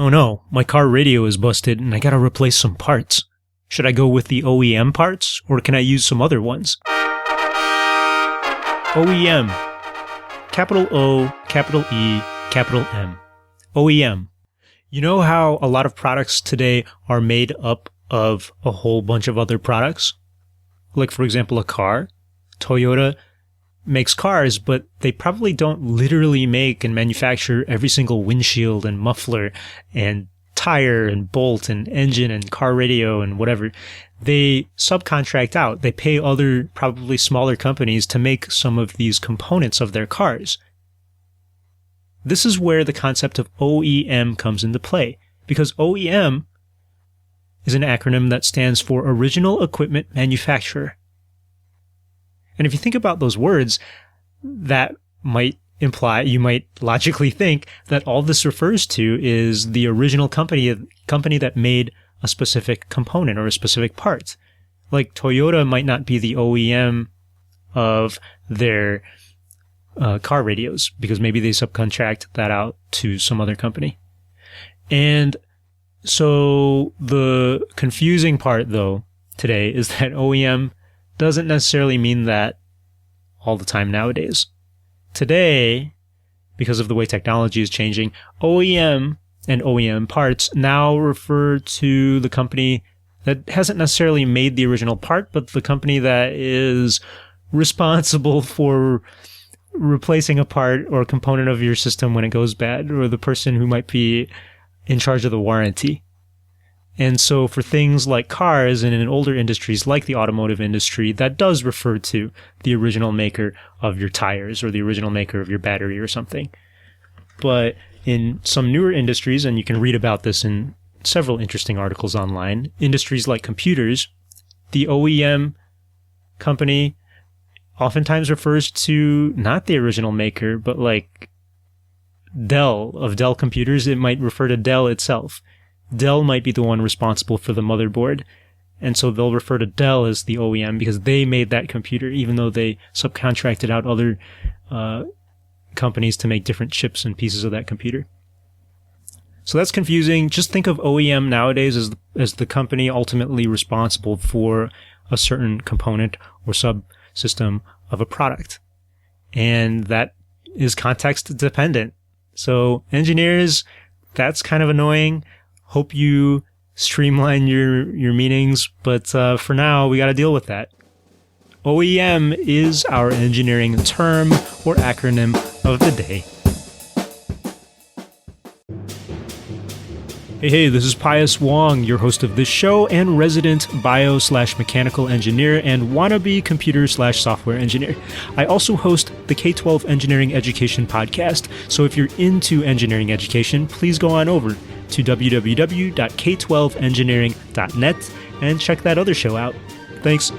Oh no, my car radio is busted and I gotta replace some parts. Should I go with the OEM parts, or can I use some other ones? OEM. Capital O, capital E, capital M. OEM. You know how a lot of products today are made up of a whole bunch of other products? Like, for example, a car. Toyota makes cars, but they probably don't literally make and manufacture every single windshield and muffler and tire and bolt and engine and car radio and whatever. They subcontract out. They pay other, probably smaller companies to make some of these components of their cars. This is where the concept of OEM comes into play, because OEM is an acronym that stands for Original Equipment Manufacturer. And if you think about those words, that might imply, you might logically think that all this refers to is the original company that made a specific component or a specific part. Like Toyota might not be the OEM of their car radios, because maybe they subcontract that out to some other company. And so the confusing part, though, today is that OEM doesn't necessarily mean that all the time nowadays. Today, because of the way technology is changing, OEM and OEM parts now refer to the company that hasn't necessarily made the original part, but the company that is responsible for replacing a part or a component of your system when it goes bad, or the person who might be in charge of the warranty. And so for things like cars and in older industries like the automotive industry, that does refer to the original maker of your tires or the original maker of your battery or something. But in some newer industries, and you can read about this in several interesting articles online, industries like computers, the OEM company oftentimes refers to not the original maker, but like Dell, of Dell computers, it might refer to Dell itself. Dell might be the one responsible for the motherboard, and so they'll refer to Dell as the OEM because they made that computer, even though they subcontracted out other companies to make different chips and pieces of that computer. So that's confusing. Just think of OEM nowadays as the company ultimately responsible for a certain component or subsystem of a product. And that is context dependent. So engineers, that's kind of annoying. Hope you streamline your meanings, but for now, we got to deal with that. OEM is our engineering term or acronym of the day. Hey, this is Pius Wong, your host of this show and resident bio/mechanical engineer and wannabe computer/software engineer. I also host the K-12 Engineering Education Podcast, so if you're into engineering education, please go on over to www.k12engineering.net and check that other show out. Thanks.